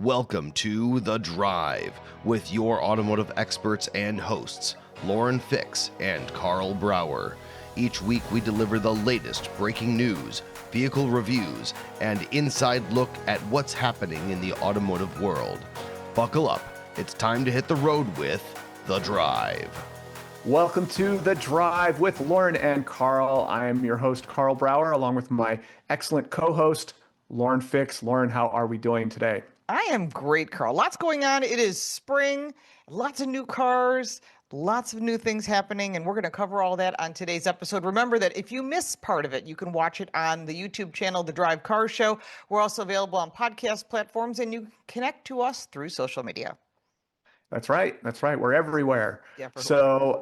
Welcome to The Drive with your automotive experts and hosts, Lauren Fix and Karl Brauer. Each week we deliver the latest breaking news, vehicle reviews, and inside look at what's happening in the automotive world. Buckle up, it's time to hit the road with The Drive. Welcome to The Drive with Lauren and Karl. I am your host, Karl Brauer, along with my excellent co-host, Lauren Fix. Lauren, how are we doing today? I am great, Karl. Lots going on. It is spring, lots of new cars, lots of new things happening, and we're going to cover all that on today's episode. Remember that if you miss part of it, you can watch it on the YouTube channel, The Drive Car Show. We're also available on podcast platforms, and you can connect to us through social media. That's right. We're everywhere. Yeah, so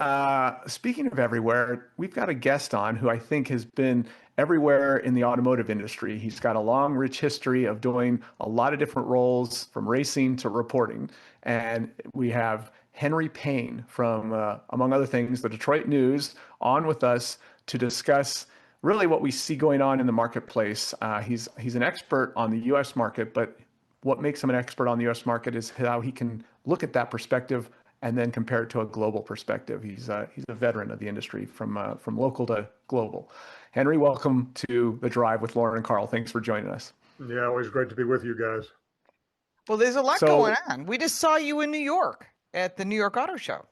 speaking of everywhere, we've got a guest on who I think has been everywhere in the automotive industry. He's got a long, rich history of doing a lot of different roles from racing to reporting. And we have Henry Payne from, among other things, the Detroit News on with us to discuss really what we see going on in the marketplace. He's an expert on the U.S. market, but what makes him an expert on the U.S. market is how he can look at that perspective and then compare it to a global perspective. He's a veteran of the industry from local to global. Henry, welcome to The Drive with Lauren and Karl. Thanks for joining us. Yeah, always great to be with you guys. Well, there's a lot going on. We just saw you in New York at the New York Auto Show.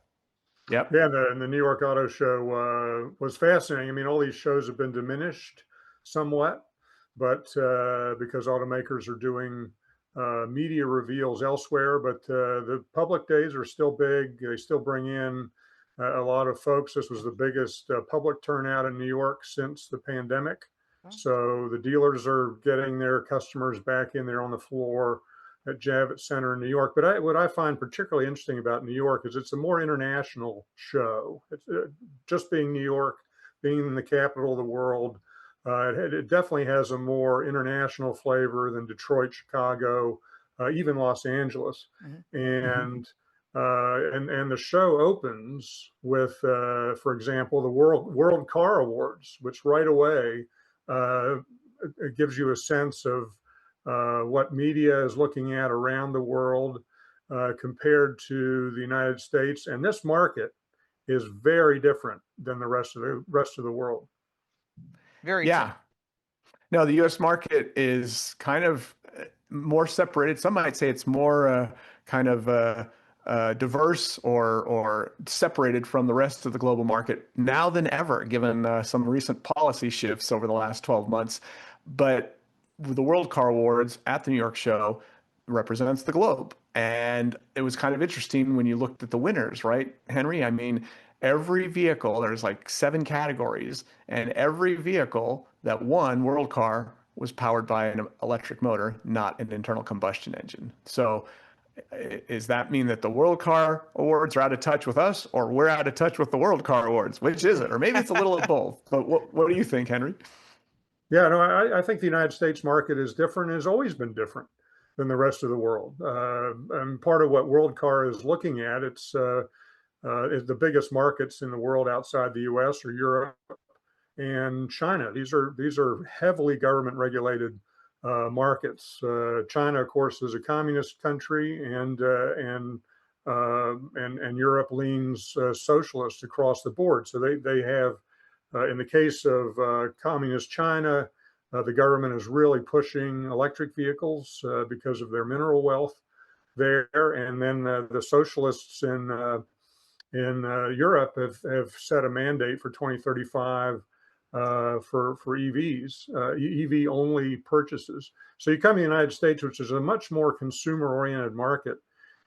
Yep. Yeah, the New York Auto Show was fascinating. I mean, all these shows have been diminished somewhat, but because automakers are doing media reveals elsewhere, but the public days are still big. They still bring in a lot of folks. This was the biggest public turnout in New York since the pandemic. So the dealers are getting their customers back in there on the floor at Javits Center in New York. But what I find particularly interesting about New York is it's a more international show. It's just being New York, being the capital of the world. It definitely has a more international flavor than Detroit, Chicago, even Los Angeles. And the show opens with, for example, the World Car Awards, which right away it gives you a sense of what media is looking at around the world compared to the United States. And this market is very different than the rest of the world. Yeah. No, the U.S. market is kind of more separated. Some might say it's more diverse or separated from the rest of the global market now than ever, given some recent policy shifts over the last 12 months. But the World Car Awards at the New York show represents the globe. And it was kind of interesting when you looked at the winners, right, Henry? I mean, every vehicle, there's like 7 categories, and every vehicle that won World Car was powered by an electric motor, not an internal combustion engine. So does that mean that the World Car Awards are out of touch with us, or we're out of touch with the World Car Awards? Which is it? Or maybe it's a little of both. But what do you think, Henry? Yeah, no, I think the United States market is different and has always been different than the rest of the world. And part of what World Car is looking at, it's the biggest markets in the world outside the U.S. or Europe and China. These are heavily government regulated markets. China, of course, is a communist country, and Europe leans socialist across the board. So they have, in the case of communist China, the government is really pushing electric vehicles because of their mineral wealth there, and then the socialists in Europe have set a mandate for 2035 for EVs, EV only purchases. So you come to the United States, which is a much more consumer oriented market,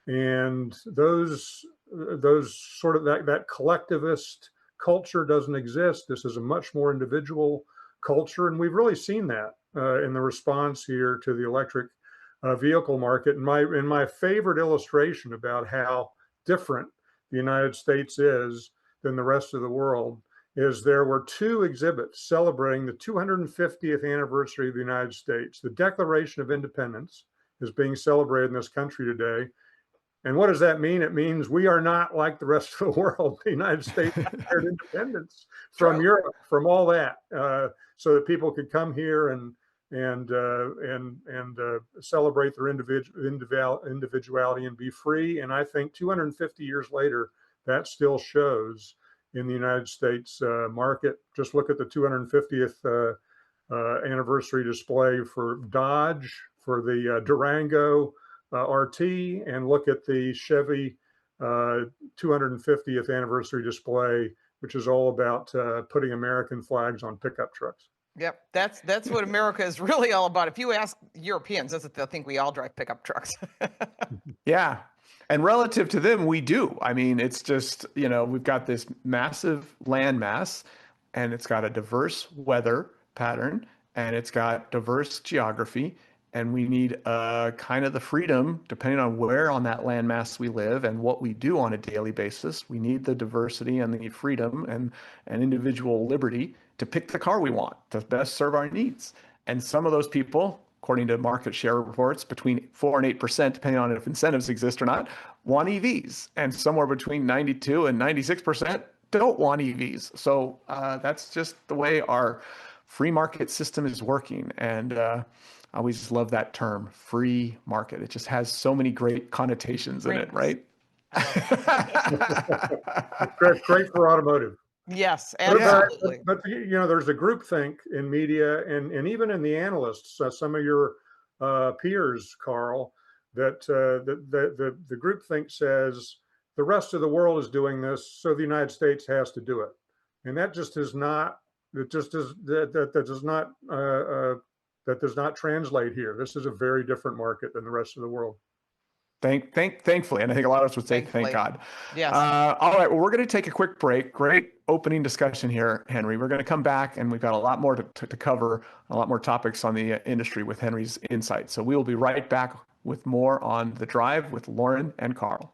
and those sort of that collectivist culture doesn't exist. This is a much more individual culture, and we've really seen that in the response here to the electric vehicle market. And my favorite illustration about how different the United States is than the rest of the world is there were 2 exhibits celebrating the 250th anniversary of the United States. The Declaration of Independence is being celebrated in this country today. And what does that mean? It means we are not like the rest of the world. The United States declared independence from Europe, from all that, so that people could come here and and celebrate their individuality and be free. And I think 250 years later, that still shows in the United States market. Just look at the 250th anniversary display for Dodge, for the Durango RT, and look at the Chevy 250th anniversary display, which is all about putting American flags on pickup trucks. Yep, that's what America is really all about. If you ask Europeans, that's what they'll think. We all drive pickup trucks. Yeah. And relative to them, we do. I mean, it's just, we've got this massive land mass, and it's got a diverse weather pattern, and it's got diverse geography, and we need kind of the freedom, depending on where on that land mass we live and what we do on a daily basis. We need the diversity and the freedom and individual liberty to pick the car we want to best serve our needs. And some of those people, according to market share reports, between 4 and 8%, depending on if incentives exist or not, want EVs. And somewhere between 92 and 96% don't want EVs. So that's just the way our free market system is working. And I always love that term, free market. It just has so many great connotations in it, right? Great for automotive. Yes, absolutely. But there's a groupthink in media and even in the analysts, some of your peers, Karl, that the groupthink says the rest of the world is doing this, so the United States has to do it, and that just is not. It just does that does not translate here. This is a very different market than the rest of the world. Thankfully, and I think a lot of us would say, thank God. Yes. All right, well, we're going to take a quick break. Great opening discussion here, Henry. We're going to come back, and we've got a lot more to cover, a lot more topics on the industry with Henry's insights. So we will be right back with more on The Drive with Lauren and Karl.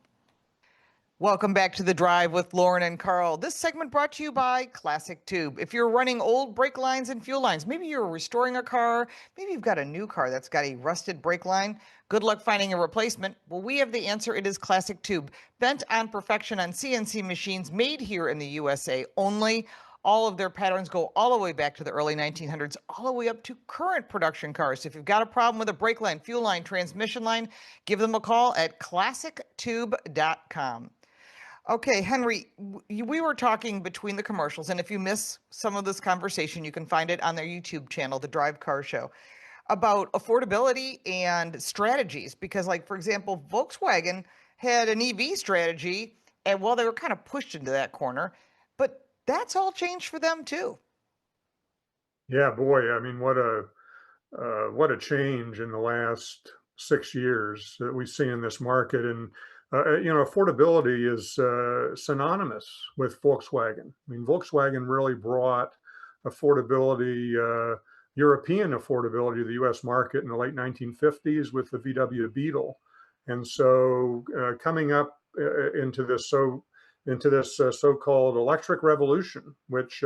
Welcome back to The Drive with Lauren and Karl. This segment brought to you by Classic Tube. If you're running old brake lines and fuel lines, maybe you're restoring a car, maybe you've got a new car that's got a rusted brake line, good luck finding a replacement. Well, we have the answer. It is Classic Tube, bent on perfection on CNC machines, made here in the USA only. All of their patterns go all the way back to the early 1900s, all the way up to current production cars. So if you've got a problem with a brake line, fuel line, transmission line, give them a call at classictube.com. Okay, Henry, we were talking between the commercials, and if you miss some of this conversation, you can find it on their YouTube channel, The Drive Car Show, about affordability and strategies. Because, like, for example, Volkswagen had an EV strategy, and well, they were kind of pushed into that corner, but that's all changed for them too. Yeah, boy, I mean, what a change in the last 6 years that we've seen in this market. And affordability is synonymous with Volkswagen. I mean, Volkswagen really brought affordability, European affordability to the U.S. market in the late 1950s with the VW Beetle. And so coming up into this so-called electric revolution, which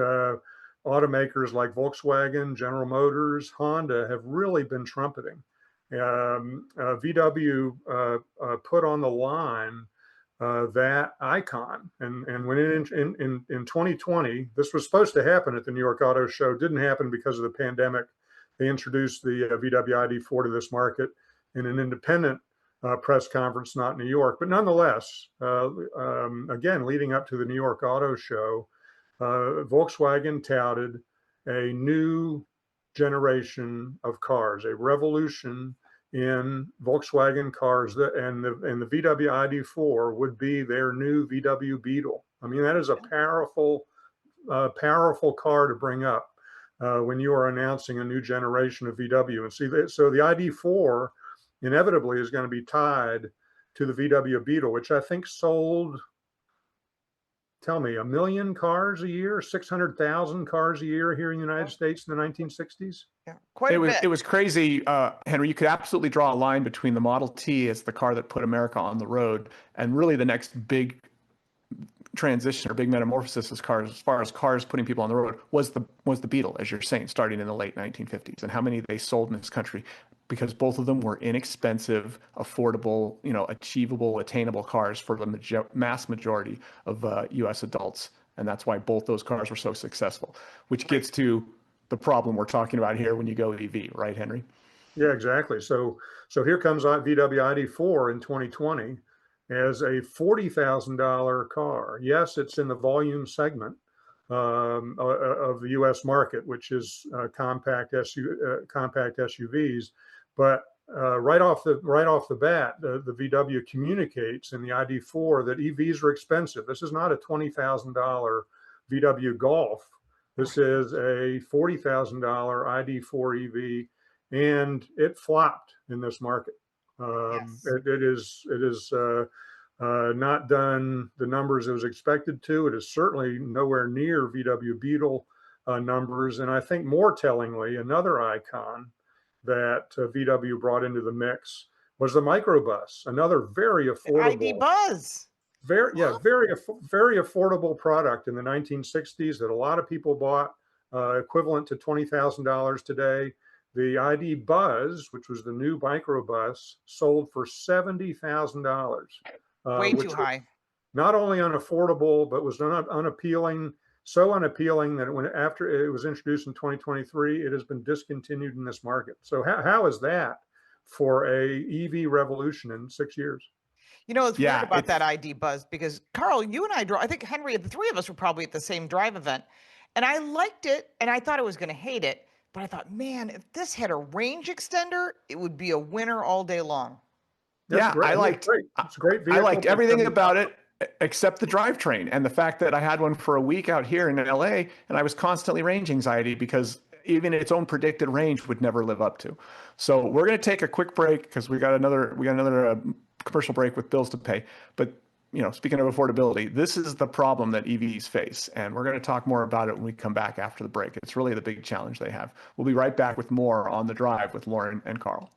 automakers like Volkswagen, General Motors, Honda have really been trumpeting. VW put on the line that icon, and when in 2020, this was supposed to happen at the New York Auto Show, didn't happen because of the pandemic. They introduced the VW ID4 to this market in an independent press conference, not New York, but nonetheless, again, leading up to the New York Auto Show, Volkswagen touted a new generation of cars, a revolution in Volkswagen cars, and the VW ID4 would be their new VW Beetle. I mean, that is a powerful car to bring up when you are announcing a new generation of VW. And so the ID4 inevitably is going to be tied to the VW Beetle, which I think sold, tell me, 1 million cars a year, 600,000 cars a year here in the United States in the 1960s. Yeah, quite a bit. It was crazy, Henry. You could absolutely draw a line between the Model T as the car that put America on the road, and really the next big transition or big metamorphosis as far as cars putting people on the road was the Beetle, as you're saying, starting in the late 1950s, and how many they sold in this country, because both of them were inexpensive, affordable, achievable, attainable cars for the mass majority of U.S. adults. And that's why both those cars were so successful, which gets to the problem we're talking about here when you go EV, right, Henry? Yeah, exactly. So here comes VW ID4 in 2020 as a $40,000 car. Yes, it's in the volume segment of the U.S. market, which is compact SUVs. But right off the bat, the VW communicates in the ID4 that EVs are expensive. This is not a $20,000 VW Golf. This is a $40,000 ID4 EV, and it flopped in this market. Yes. It is not done the numbers it was expected to. It is certainly nowhere near VW Beetle numbers. And I think more tellingly, another icon that VW brought into the mix was the microbus, another very affordable ID Buzz. very affordable product in the 1960s that a lot of people bought, equivalent to $20,000 today. The ID Buzz, which was the new microbus, sold for $70,000. Way too high. Not only unaffordable, but was unappealing. So unappealing that after it was introduced in 2023, it has been discontinued in this market. So how is that for a EV revolution in 6 years? You know, it's weird about that ID Buzz because Karl, you and I drove. I think Henry, the three of us were probably at the same drive event, and I liked it, and I thought I was going to hate it, but I thought, man, if this had a range extender, it would be a winner all day long. That's great. It's a great vehicle. I liked everything about it except the drivetrain and the fact that I had one for a week out here in LA, and I was constantly range anxiety because even its own predicted range would never live up to. So we're going to take a quick break because we got another commercial break with bills to pay. But speaking of affordability, this is the problem that EVs face, and we're going to talk more about it when we come back after the break. It's really the big challenge they have. We'll be right back with more on The Drive with Lauren and Karl.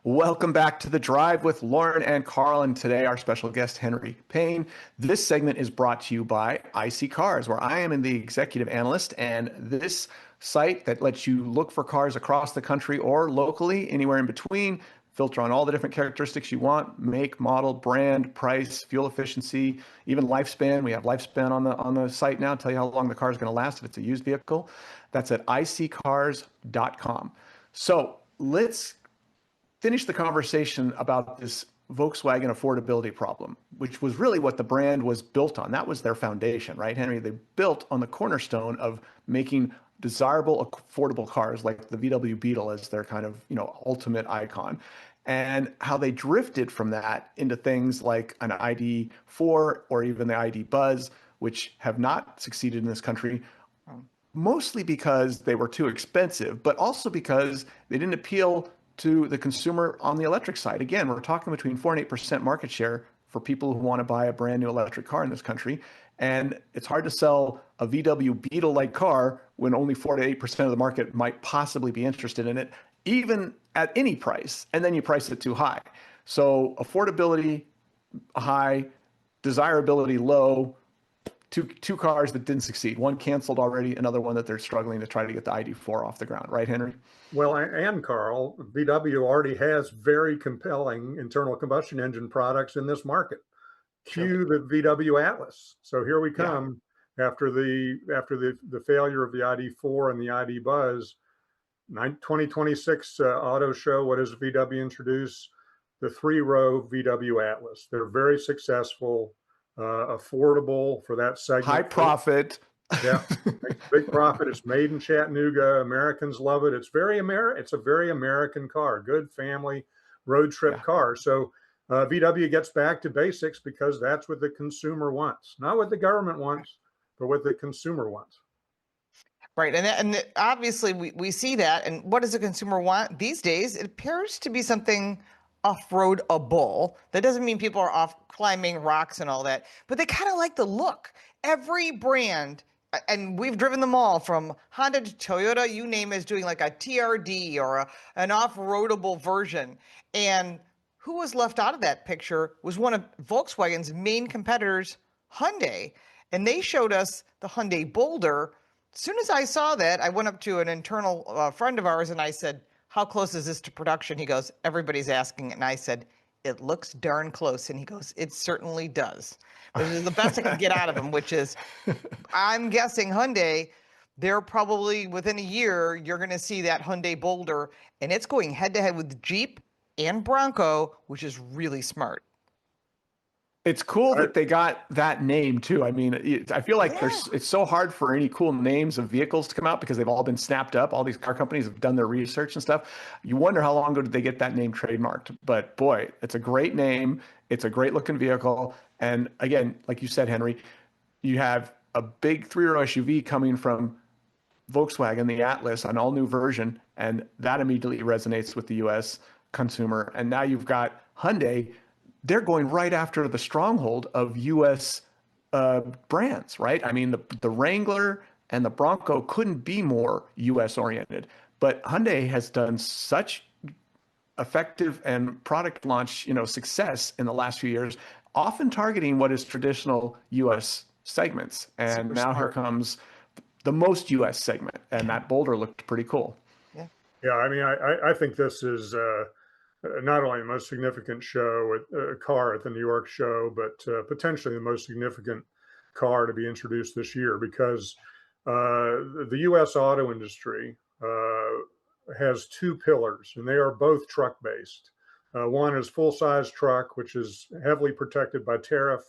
Welcome back to The Drive with Lauren and Karl, and today our special guest, Henry Payne. This segment is brought to you by IC Cars, where I am the executive analyst, and this site that lets you look for cars across the country or locally, anywhere in between, filter on all the different characteristics you want: make, model, brand, price, fuel efficiency, even lifespan. We have lifespan on the site now, tell you how long the car is going to last if it's a used vehicle. That's at iccars.com. So let's finish the conversation about this Volkswagen affordability problem, which was really what the brand was built on. That was their foundation, right, Henry? They built on the cornerstone of making desirable, affordable cars like the VW Beetle as their kind of, ultimate icon. And how they drifted from that into things like an ID4 or even the ID Buzz, which have not succeeded in this country, mostly because they were too expensive, but also because they didn't appeal to the consumer on the electric side. Again, we're talking between 4 and 8% market share for people who want to buy a brand new electric car in this country. And it's hard to sell a VW Beetle-like car when only 4 to 8% of the market might possibly be interested in it, even at any price. And then you price it too high. So affordability high, desirability low, two cars that didn't succeed. One canceled already, another one that they're struggling to try to get the ID4 off the ground. Right, Henry? Well, and Karl, VW already has very compelling internal combustion engine products in this market. Cue the VW Atlas. So here we come after the failure of the ID4 and the ID Buzz. 2026 auto show. What does VW introduce? The 3-row VW Atlas. They're very successful, affordable for that segment. High profit. Yeah, big profit. It's made in Chattanooga. Americans love it. It's a very American car. Good family road trip car. So VW gets back to basics because that's what the consumer wants, not what the government wants, but what the consumer wants. Right. And obviously we see that. And what does the consumer want these days? It appears to be something off-roadable. That doesn't mean people are off climbing rocks and all that, but they kind of like the look. Every brand, and we've driven them all from Honda to Toyota, you name it, is doing like a TRD or an off-roadable version. And who was left out of that picture was one of Volkswagen's main competitors, Hyundai. And they showed us the Hyundai Boulder. As soon as I saw that, I went up to an internal friend of ours and I said, how close is this to production? He goes, everybody's asking. And I said, it looks darn close. And he goes, it certainly does. Which is the best I can get out of him, which is, I'm guessing Hyundai, they're probably within a year, you're going to see that Hyundai Boulder, and it's going head to head with Jeep and Bronco, which is really smart. It's cool I, that they got that name too. I mean, I feel like Yeah. it's so hard for any cool names of vehicles to come out because they've all been snapped up. All these car companies have done their research and stuff. You wonder how long ago did they get that name trademarked? But boy, it's a great name. It's a great looking vehicle. And again, like you said, Henry, you have a big three-row SUV coming from Volkswagen, the Atlas, an all-new version, and that immediately resonates with the U.S. consumer. And now you've got Hyundai. They're going right after the stronghold of U.S. Brands, right? I mean, the Wrangler and the Bronco couldn't be more U.S. oriented, but Hyundai has done such effective and product launch, success in the last few years, often targeting what is traditional U.S. segments. And Super now here smart. comes the most U.S. segment, and that Boulder looked pretty cool. Yeah. yeah, I mean, I think this is not only the most significant show, car at the New York show, but potentially the most significant car to be introduced this year because the U.S. auto industry has two pillars, and they are both truck based. One is full size truck, which is heavily protected by tariff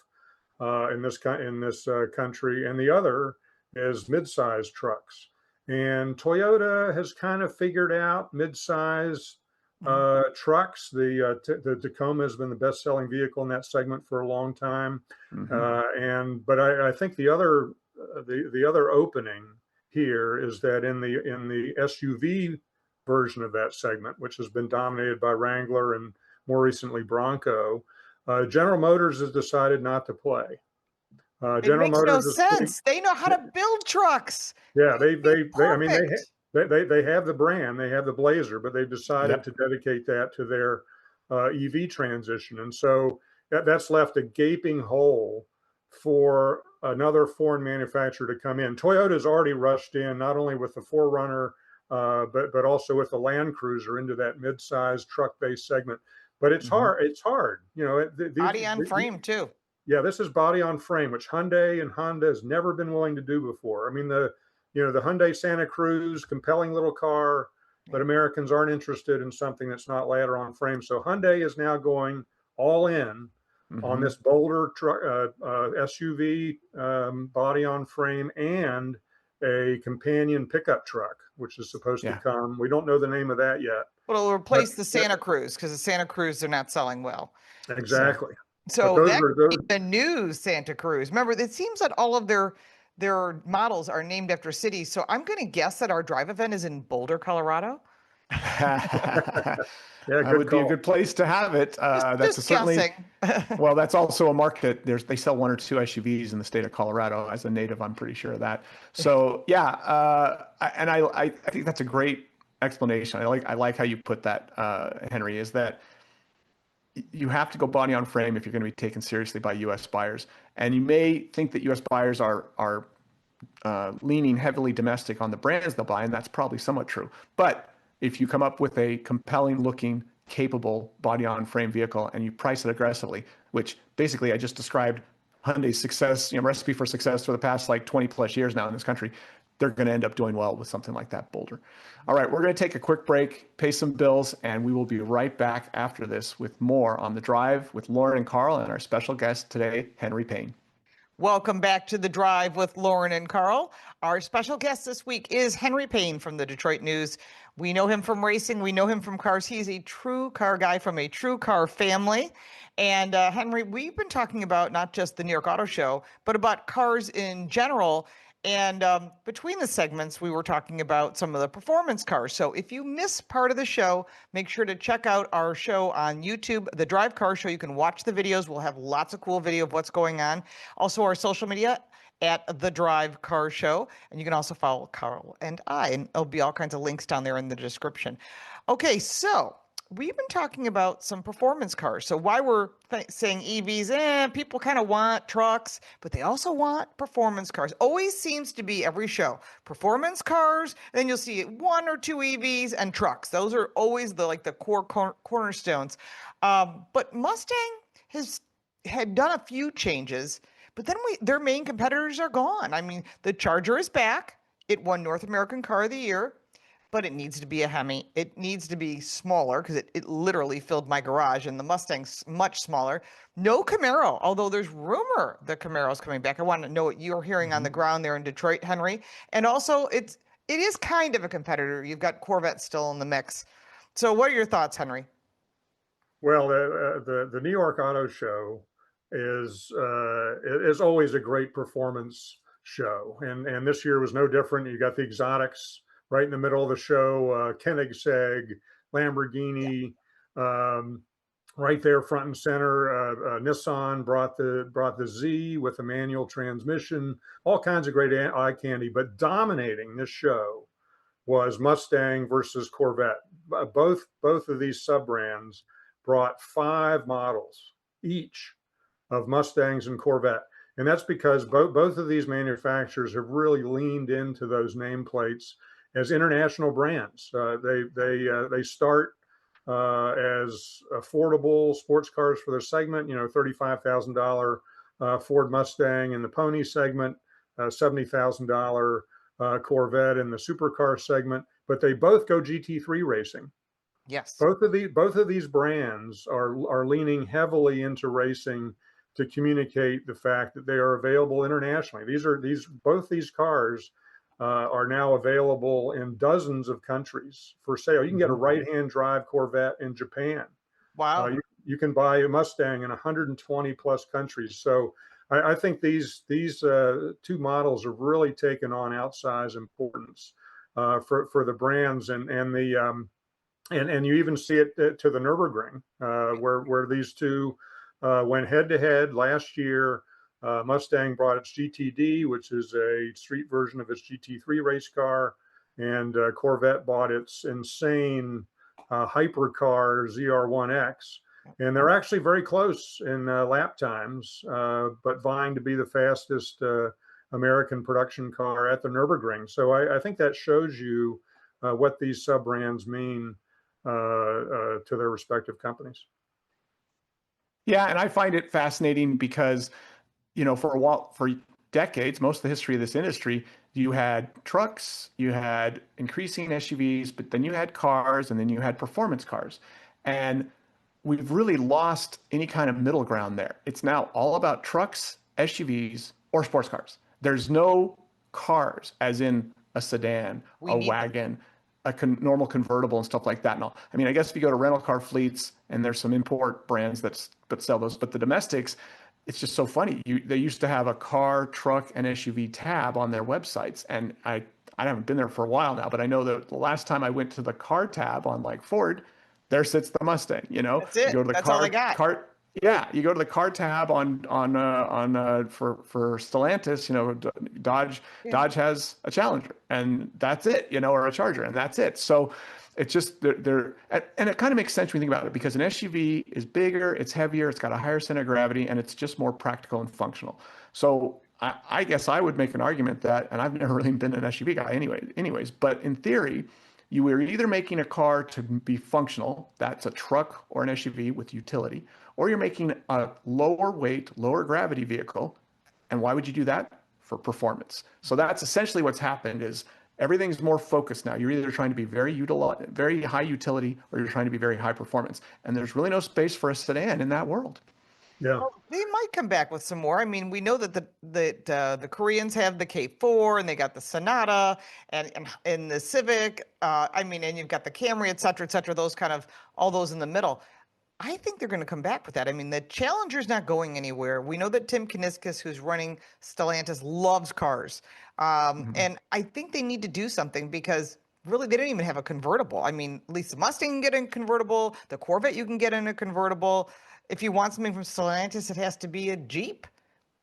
in this country, and the other is mid-size trucks. And Toyota has kind of figured out mid-size trucks. The Tacoma has been the best-selling vehicle in that segment for a long time, but I think the other opening here is that in the SUV version of that segment, which has been dominated by Wrangler and more recently Bronco, General Motors has decided not to play. It General makes no Motors is putting, sense. They know how to build trucks. yeah, It'd be I mean, perfect. they have the brand, they have the Blazer, but they've decided Yep. to dedicate that to their EV transition. And so that's left a gaping hole for another foreign manufacturer to come in. Toyota's already rushed in, not only with the 4Runner, but also with the Land Cruiser into that mid-sized truck-based segment. But it's hard. It's hard. Body on frame, too. Yeah, this is body on frame, which Hyundai and Honda has never been willing to do before. I mean, the Hyundai Santa Cruz, compelling little car, but Americans aren't interested in something that's not ladder on frame. So Hyundai is now going all in on this Boulder truck, SUV, body on frame, and a companion pickup truck, which is supposed to come. We don't know the name of that yet. Well, it'll replace the Santa Cruz because the Santa Cruz they're not selling well. Exactly. So that could be the new Santa Cruz. Remember, it seems that all of their models are named after cities. So I'm going to guess that our drive event is in Boulder, Colorado. That good would be a call. good place to have it. That's Just certainly guessing. well. That's also a market. They sell one or two SUVs in the state of Colorado. As a native, I'm pretty sure of that. So yeah, I think that's a great explanation. I like how you put that, Henry. Is that you have to go body on frame if you're going to be taken seriously by U.S. buyers, and you may think that U.S. buyers are leaning heavily domestic on the brands they'll buy, and that's probably somewhat true. But if you come up with a compelling looking, capable body on frame vehicle and you price it aggressively, which basically I just described Hyundai's success, recipe for success for the past like 20 plus years now in this country, they're going to end up doing well with something like that Boulder. All right, we're going to take a quick break, pay some bills, and we will be right back after this with more on The Drive with Lauren and Karl and our special guest today, Henry Payne. Welcome back to The Drive with Lauren and Karl. Our special guest this week is Henry Payne from the Detroit News. We know him from racing. We know him from cars. He's a true car guy from a true car family. And Henry, we've been talking about not just the New York Auto Show, but about cars in general. And between the segments, we were talking about some of the performance cars. So if you miss part of the show, make sure to check out our show on YouTube, The Drive Car Show. You can watch the videos. We'll have lots of cool video of what's going on. Also, our social media at The Drive Car Show. And you can also follow Karl and I, and there'll be all kinds of links down there in the description. Okay, so we've been talking about some performance cars. So why we're saying EVs, people kind of want trucks, but they also want performance cars. Always seems to be every show. Performance cars, and then you'll see one or two EVs and trucks. Those are always the core cornerstones. But Mustang had done a few changes, but then their main competitors are gone. I mean, the Charger is back. It won North American Car of the Year, but it needs to be a Hemi. It needs to be smaller because it literally filled my garage, and the Mustang's much smaller. No Camaro, although there's rumor the Camaro's coming back. I want to know what you're hearing on the ground there in Detroit, Henry. And also, it is kind of a competitor. You've got Corvette still in the mix. So what are your thoughts, Henry? Well, the New York Auto Show is always a great performance show, and this year was no different. You got the exotics right in the middle of the show, Koenigsegg, Lamborghini, right there front and center. Nissan brought the Z with a manual transmission, all kinds of great eye candy. But dominating this show was Mustang versus Corvette. Both of these sub brands brought 5 models each of Mustangs and Corvette. And that's because both of these manufacturers have really leaned into those nameplates as international brands. They start as affordable sports cars for their segment, $35,000 Ford Mustang in the pony segment, $70,000 Corvette in the supercar segment, but they both go GT3 racing. Yes. Both of these brands are leaning heavily into racing to communicate the fact that they are available internationally. Both these cars are now available in dozens of countries for sale. You can get a right-hand drive Corvette in Japan. Wow. You can buy a Mustang in 120 plus countries. So I think these 2 models have really taken on outsized importance for the brands, and you even see it to the Nürburgring, where these 2 went head to head last year. Mustang brought its GTD, which is a street version of its GT3 race car, and Corvette bought its insane hypercar ZR1X. And they're actually very close in lap times, but vying to be the fastest American production car at the Nürburgring. So I think that shows you what these sub brands mean to their respective companies. Yeah, and I find it fascinating because, for decades, most of the history of this industry, you had trucks, you had increasing SUVs, but then you had cars, and then you had performance cars. And we've really lost any kind of middle ground there. It's now all about trucks, SUVs, or sports cars. There's no cars, as in a sedan, a wagon, normal convertible, and stuff like that. No, I mean, I guess if you go to rental car fleets, and there's some import brands that sell those, but the domestics, it's just so funny. They used to have a car, truck, and SUV tab on their websites, and I haven't been there for a while now, but I know that the last time I went to the car tab on like Ford, there sits the Mustang. That's it. You go to the That's all they got. Yeah, you go to the car tab on for Stellantis, Dodge has a Challenger, and that's it, or a Charger, and that's it. So it's just and it kind of makes sense when you think about it, because an SUV is bigger, it's heavier, it's got a higher center of gravity, and it's just more practical and functional. So I guess I would make an argument that, and I've never really been an SUV guy anyways, but in theory, you are either making a car to be functional, that's a truck or an SUV with utility, or you're making a lower weight, lower gravity vehicle. And why would you do that? For performance. So that's essentially what's happened, is everything's more focused now. You're either trying to be very high utility, or you're trying to be very high performance. And there's really no space for a sedan in that world. Yeah. Well, they might come back with some more. I mean, we know that the Koreans have the K4, and they got the Sonata, and the Civic. And you've got the Camry, et cetera, those kind of, all those in the middle. I think they're going to come back with that. I mean, the Challenger's not going anywhere. We know that Tim Kuniskis, who's running Stellantis, loves cars. And I think they need to do something, because really they don't even have a convertible. I mean, at least the Mustang can get in a convertible. The Corvette you can get in a convertible. If you want something from Stellantis, it has to be a Jeep.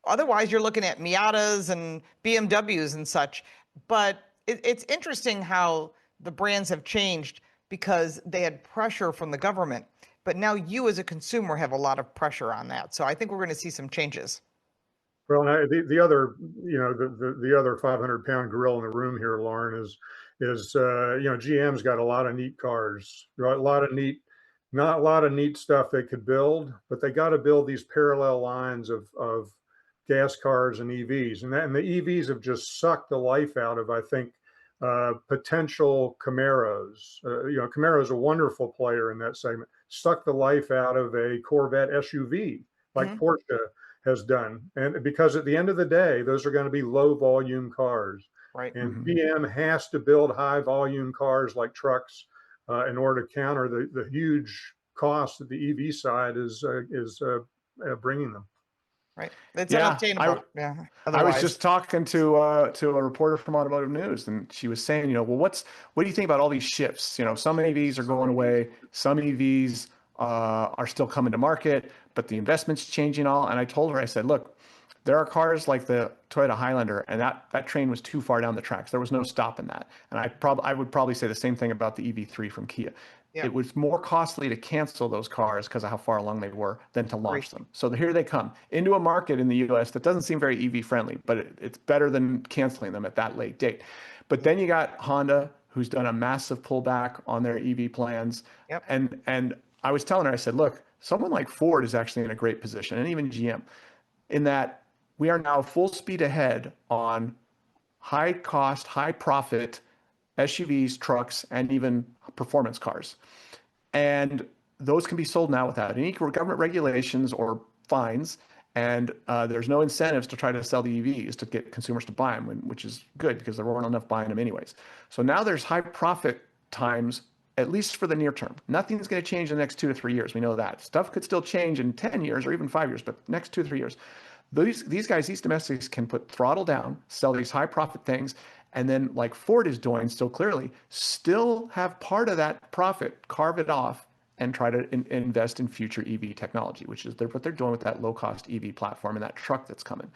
Otherwise, you're looking at Miatas and BMWs and such. But it's interesting how the brands have changed, because they had pressure from the government. But now you as a consumer have a lot of pressure on that. So I think we're going to see some changes. Well, the other, the other 500-pound gorilla in the room here, Lauren, is GM's got a lot of neat cars, not a lot of neat stuff they could build, but they got to build these parallel lines of gas cars and EVs, and the EVs have just sucked the life out of, I think, potential Camaros. Camaro is a wonderful player in that segment. Sucked the life out of a Corvette SUV like Porsche has done, and because at the end of the day, those are going to be low volume cars. Right. And GM has to build high volume cars like trucks in order to counter the huge cost that the EV side is bringing them. Right. It's Yeah, unobtainable. I was Otherwise. just talking to a reporter from Automotive News, and she was saying, well, what do you think about all these shifts? Some EVs are going away, some EVs are still coming to market, but the investment's changing all. And I told her, I said, look, there are cars like the Toyota Highlander, and that train was too far down the tracks. There was no stopping that. And I would probably say the same thing about the EV3 from Kia. Yeah. It was more costly to cancel those cars because of how far along they were than to launch them. So here they come into a market in the US that doesn't seem very EV friendly, but it's better than canceling them at that late date. But then you got Honda, who's done a massive pullback on their EV plans. Yep. And I was telling her, I said, look, someone like Ford is actually in a great position, and even GM, in that we are now full speed ahead on high cost, high profit SUVs, trucks, and even performance cars. And those can be sold now without any government regulations or fines. And there's no incentives to try to sell the EVs to get consumers to buy them, which is good because there weren't enough buying them anyways. So now there's high profit times, at least for the near term. Nothing's going to change in the next 2 to 3 years. We know that. Stuff could still change in 10 years or even 5 years, but next 2 to 3 years. These guys, these domestics can put throttle down, sell these high profit things, and then like Ford is doing so clearly, still have part of that profit, carve it off, and try to invest in future EV technology, which is what they're doing with that low-cost EV platform and that truck that's coming.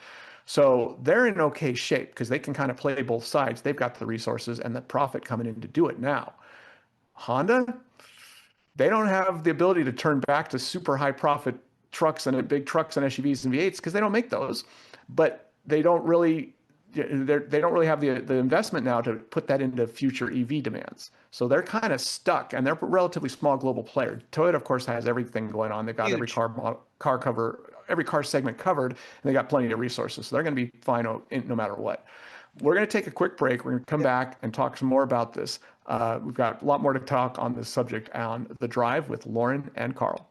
So they're in okay shape because they can kind of play both sides. They've got the resources and the profit coming in to do it now. Honda, they don't have the ability to turn back to super high profit trucks and big trucks and SUVs and V8s because they don't make those, but they don't really have the investment now to put that into future EV demands. So they're kind of stuck, and they're a relatively small global player. Toyota, of course, has everything going on. They've got every every car segment covered, and they got plenty of resources. So they're going to be fine no matter what. We're going to take a quick break. We're going to come back and talk some more about this. We've got a lot more to talk on this subject on The Drive with Lauren and Karl.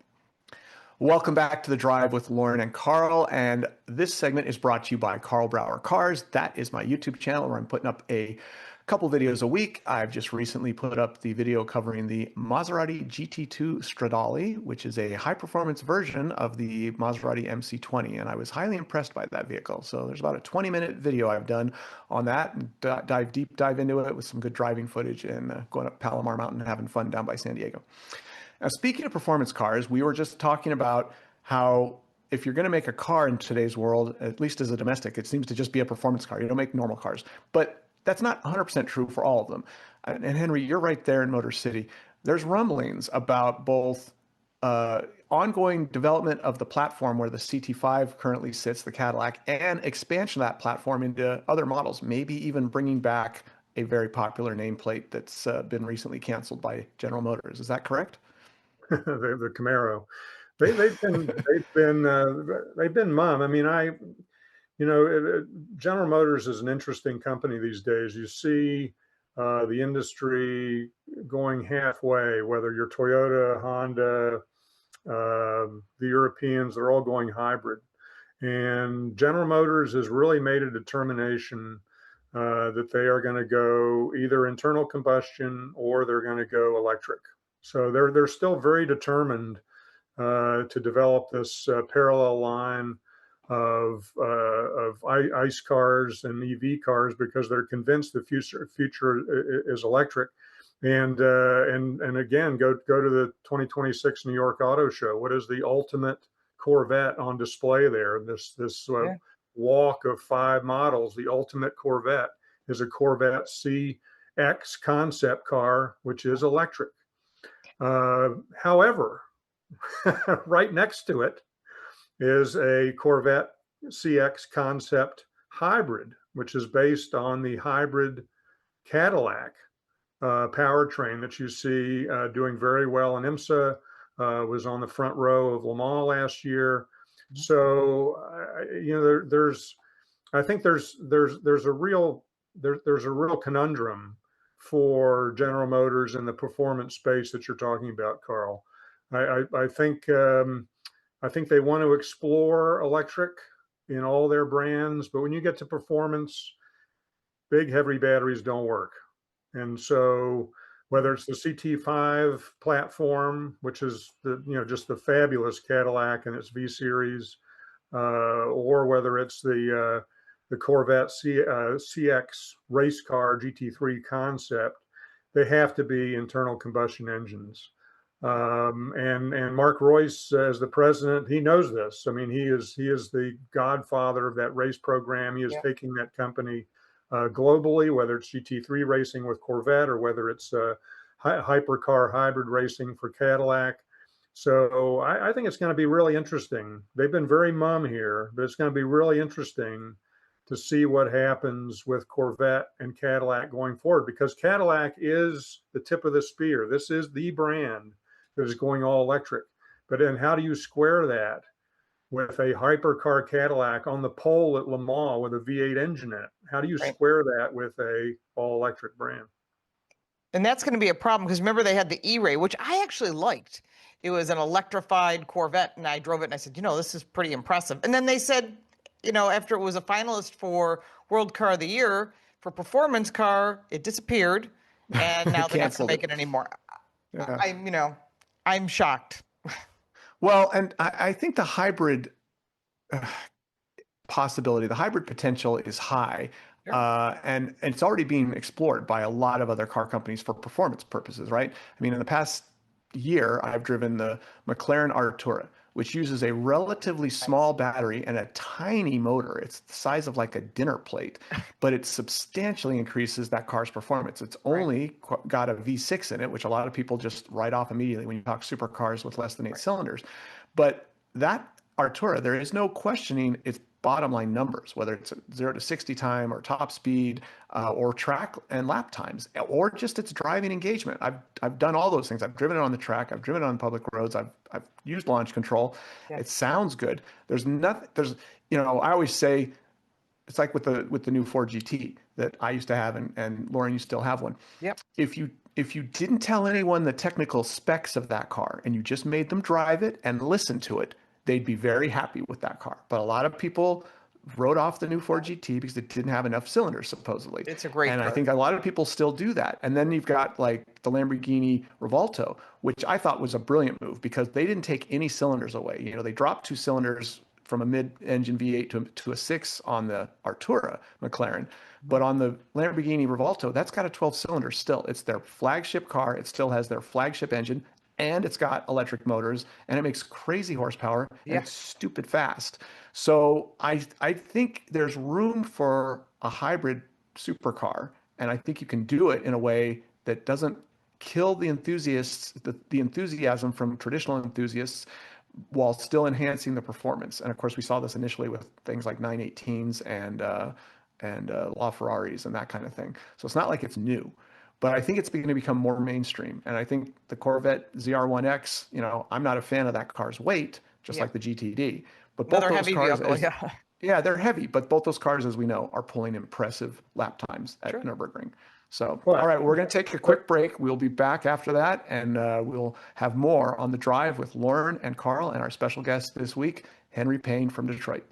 Welcome back to The Drive with Lauren and Karl, and this segment is brought to you by Karl Brauer Cars. That is my YouTube channel where I'm putting up a couple videos a week. I've just recently put up the video covering the Maserati GT2 Stradale, which is a high-performance version of the Maserati MC20, and I was highly impressed by that vehicle. So there's about a 20-minute video I've done on that, and deep dive into it with some good driving footage and going up Palomar Mountain and having fun down by San Diego. Now, speaking of performance cars, we were just talking about how if you're going to make a car in today's world, at least as a domestic, it seems to just be a performance car. You don't make normal cars. But that's not 100% true for all of them. And Henry, you're right there in Motor City. There's rumblings about both ongoing development of the platform where the CT5 currently sits, the Cadillac, and expansion of that platform into other models, maybe even bringing back a very popular nameplate that's been recently canceled by General Motors. Is that correct? the Camaro, they've been mum. I mean, General Motors is an interesting company these days. You see the industry going halfway, whether you're Toyota, Honda, the Europeans, they're all going hybrid. And General Motors has really made a determination that they are going to go either internal combustion or they're going to go electric. So they're still very determined to develop this parallel line of ICE cars and EV cars because they're convinced the future is electric. And again, go to the 2026 New York Auto Show. What is the ultimate Corvette on display there? This walk of 5 models. The ultimate Corvette is a Corvette CX concept car, which is electric. However, right next to it is a Corvette CX concept hybrid, which is based on the hybrid Cadillac powertrain that you see doing very well in IMSA, was on the front row of Le Mans last year. So, I think there's a real conundrum for General Motors in the performance space that you're talking about, Carl. I think they want to explore electric in all their brands, but when you get to performance, big heavy batteries don't work. And so whether it's the CT5 platform, which is just the fabulous Cadillac and its V Series, or whether it's the Corvette CX race car GT3 concept, they have to be internal combustion engines. And Mark Royce, as the president, he knows this. I mean, he is the godfather of that race program. He is taking that company globally, whether it's GT3 racing with Corvette or whether it's hypercar hybrid racing for Cadillac. So I think it's going to be really interesting. They've been very mum here, but it's going to be really interesting to see what happens with Corvette and Cadillac going forward, because Cadillac is the tip of the spear. This is the brand that is going all electric. But then how do you square that with a hypercar Cadillac on the pole at Le Mans with a V8 engine in it? How do you square that with a all electric brand? And that's going to be a problem, because remember they had the E-Ray, which I actually liked. It was an electrified Corvette, and I drove it and I said, this is pretty impressive. And then they said, after it was a finalist for World Car of the Year for performance car, it disappeared, and now they're not going to make it anymore. Yeah. I'm shocked. Well, and I think the hybrid possibility, the hybrid potential is high. Sure. And it's already being explored by a lot of other car companies for performance purposes, right? I mean, in the past year, I've driven the McLaren Artura, which uses a relatively small battery and a tiny motor. It's the size of like a dinner plate, but it substantially increases that car's performance. It's only got a V6 in it, which a lot of people just write off immediately when you talk supercars with less than 8 cylinders. But that Artura, there is no questioning its bottom line numbers, whether it's 0 to 60 time or top speed or track and lap times, or just its driving engagement. I've done all those things. I've driven it on the track. I've driven it on public roads. I've used launch control. Yeah. It sounds good. There's nothing. I always say it's like with the new Ford GT that I used to have, and Lauren, you still have one. Yep. If you didn't tell anyone the technical specs of that car and you just made them drive it and listen to it, they'd be very happy with that car. But a lot of people wrote off the new Ford GT because it didn't have enough cylinders, supposedly. It's a great car. I think a lot of people still do that. And then you've got like the Lamborghini Revuelto, which I thought was a brilliant move because they didn't take any cylinders away. They dropped 2 cylinders from a mid-engine V8 to a 6 on the Artura McLaren. But on the Lamborghini Revuelto, that's got a 12-cylinder still. It's their flagship car. It still has their flagship engine, and it's got electric motors, and it makes crazy horsepower, and it's stupid fast. So I think there's room for a hybrid supercar, and I think you can do it in a way that doesn't kill the enthusiasts, the enthusiasm from traditional enthusiasts, while still enhancing the performance. And of course, we saw this initially with things like 918s and LaFerraris and that kind of thing. So it's not like it's new. But I think it's going to become more mainstream. And I think the Corvette ZR1X, I'm not a fan of that car's weight, just like the GTD. But both those cars, they're heavy. But both those cars, as we know, are pulling impressive lap times at Nürburgring. So, all right, we're going to take a quick break. We'll be back after that, and we'll have more on The Drive with Lauren and Karl, and our special guest this week, Henry Payne from Detroit.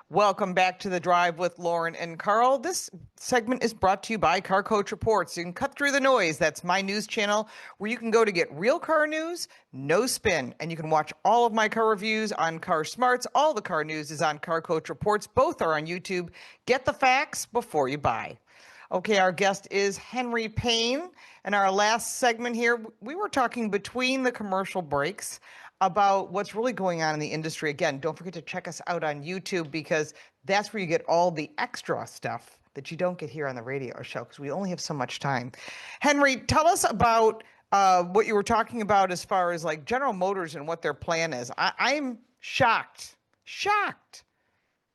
Welcome back to The Drive with Lauren and Karl. This segment is brought to you by Car Coach Reports. You can cut through the noise. That's my news channel where you can go to get real car news, no spin. And you can watch all of my car reviews on Car Smarts. All the car news is on Car Coach Reports. Both are on YouTube. Get the facts before you buy. Okay, our guest is Henry Payne. And our last segment here, we were talking between the commercial breaks about what's really going on in the industry. Again, don't forget to check us out on YouTube, because that's where you get all the extra stuff that you don't get here on the radio show, because we only have so much time. Henry, tell us about what you were talking about as far as like General Motors and what their plan is. I'm shocked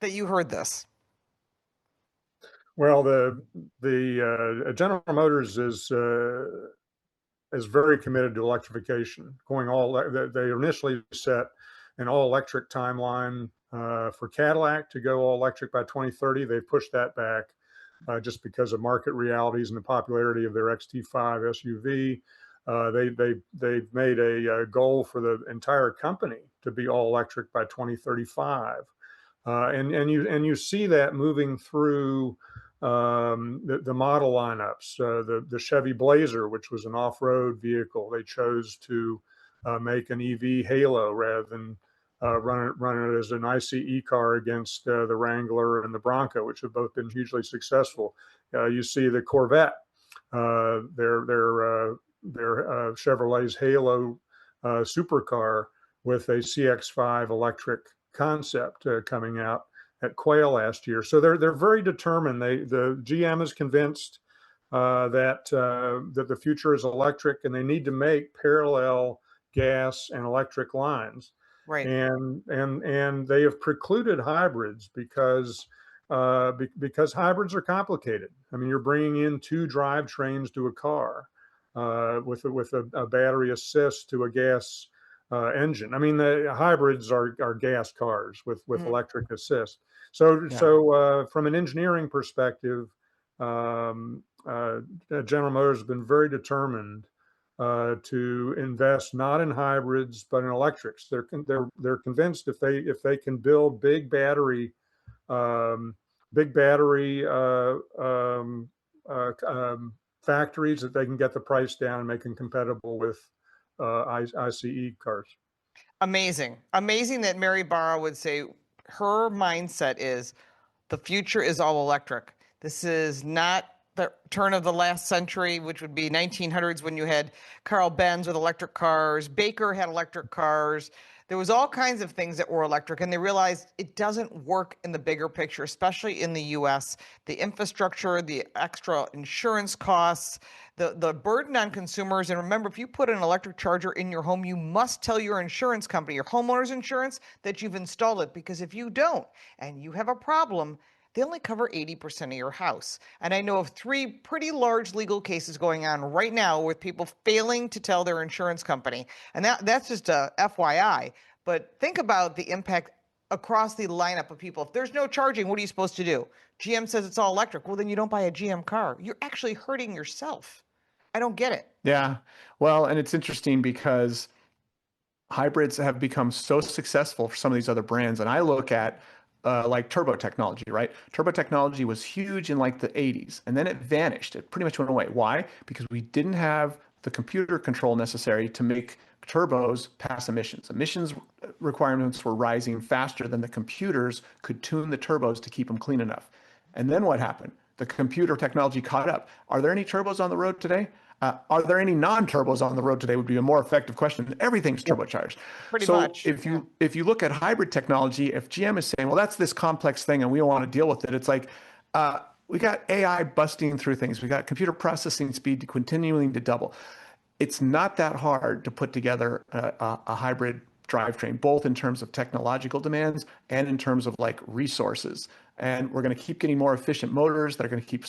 that you heard this. Well, the General Motors is very committed to electrification, going all. They initially set an all-electric timeline for Cadillac to go all electric by 2030. They've pushed that back just because of market realities and the popularity of their XT5 SUV. They've made a goal for the entire company to be all electric by 2035, and you see that moving through the model lineups. The Chevy Blazer, which was an off-road vehicle, they chose to make an EV halo rather than run it as an ICE car against the Wrangler and the Bronco, which have both been hugely successful. You see the Corvette, their Chevrolet's Halo supercar with a CX-5 electric concept coming out at Quail last year. So they're very determined. The GM is convinced that the future is electric, and they need to make parallel gas and electric lines. Right. And they have precluded hybrids because hybrids are complicated. I mean, you're bringing in two drivetrains to a car with a battery assist to a gas engine. I mean, the hybrids are gas cars with electric assist. So from an engineering perspective, General Motors has been very determined to invest not in hybrids but in electrics. They're convinced if they can build big battery factories, that they can get the price down and make them compatible with ICE cars. Amazing that Mary Barra would say her mindset is the future is all electric. This is not the turn of the last century, which would be 1900s when you had Karl Benz with electric cars, Baker had electric cars. There was all kinds of things that were electric, and they realized it doesn't work in the bigger picture, especially in the US. The infrastructure, the extra insurance costs, the burden on consumers. And remember, if you put an electric charger in your home, you must tell your insurance company, your homeowner's insurance, that you've installed it, because if you don't and you have a problem, they only cover 80% of your house. And I know of 3 pretty large legal cases going on right now with people failing to tell their insurance company. And that's just a FYI. But think about the impact across the lineup of people. If there's no charging, what are you supposed to do? GM says it's all electric. Well, then you don't buy a GM car. You're actually hurting yourself. I don't get it. Yeah. Well, and it's interesting because hybrids have become so successful for some of these other brands. And I look at like turbo technology, right? Turbo technology was huge in like the 80s, and then it vanished. It pretty much went away. Why? Because we didn't have the computer control necessary to make turbos pass emissions. Emissions requirements were rising faster than the computers could tune the turbos to keep them clean enough. And then what happened? The computer technology caught up. Are there any turbos on the road today? Are there any non-turbos on the road today would be a more effective question. Everything's turbocharged. Pretty much. So if you look at hybrid technology, if GM is saying, well, that's this complex thing and we don't want to deal with it, it's like we got AI busting through things. We got computer processing speed continuing to double. It's not that hard to put together a hybrid drivetrain, both in terms of technological demands and in terms of like resources. And we're going to keep getting more efficient motors that are going to keep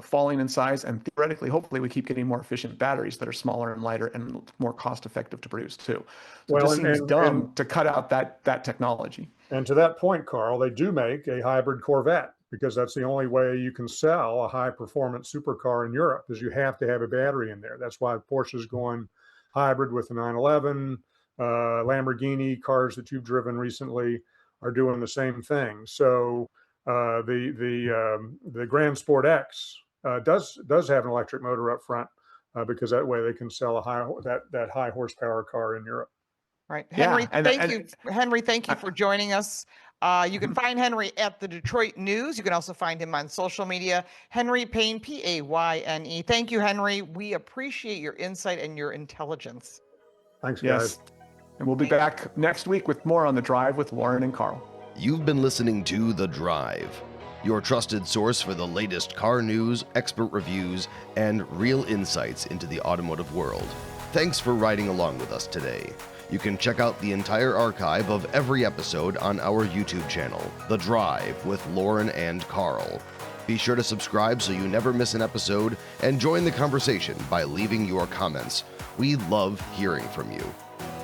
falling in size, and theoretically, hopefully, we keep getting more efficient batteries that are smaller and lighter and more cost effective to produce too. So it just seems dumb to cut out that technology. And to that point, Karl, they do make a hybrid Corvette, because that's the only way you can sell a high performance supercar in Europe, is you have to have a battery in there. That's why Porsche's going hybrid with the 911. Lamborghini cars that you've driven recently are doing the same thing. So the Grand Sport X does have an electric motor up front, because that way they can sell that high horsepower car in Europe. Right. Henry, thank you. Henry, thank you for joining us. You can find Henry at the Detroit News. You can also find him on social media. Henry Payne, Payne. Thank you, Henry. We appreciate your insight and your intelligence. Thanks, guys. And we'll be back next week with more on The Drive with Lauren and Karl. You've been listening to The Drive, your trusted source for the latest car news, expert reviews, and real insights into the automotive world. Thanks for riding along with us today. You can check out the entire archive of every episode on our YouTube channel, The Drive with Lauren and Karl. Be sure to subscribe so you never miss an episode, and join the conversation by leaving your comments. We love hearing from you.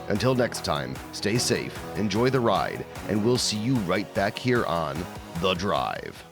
Until next time, stay safe, enjoy the ride, and we'll see you right back here on The Drive.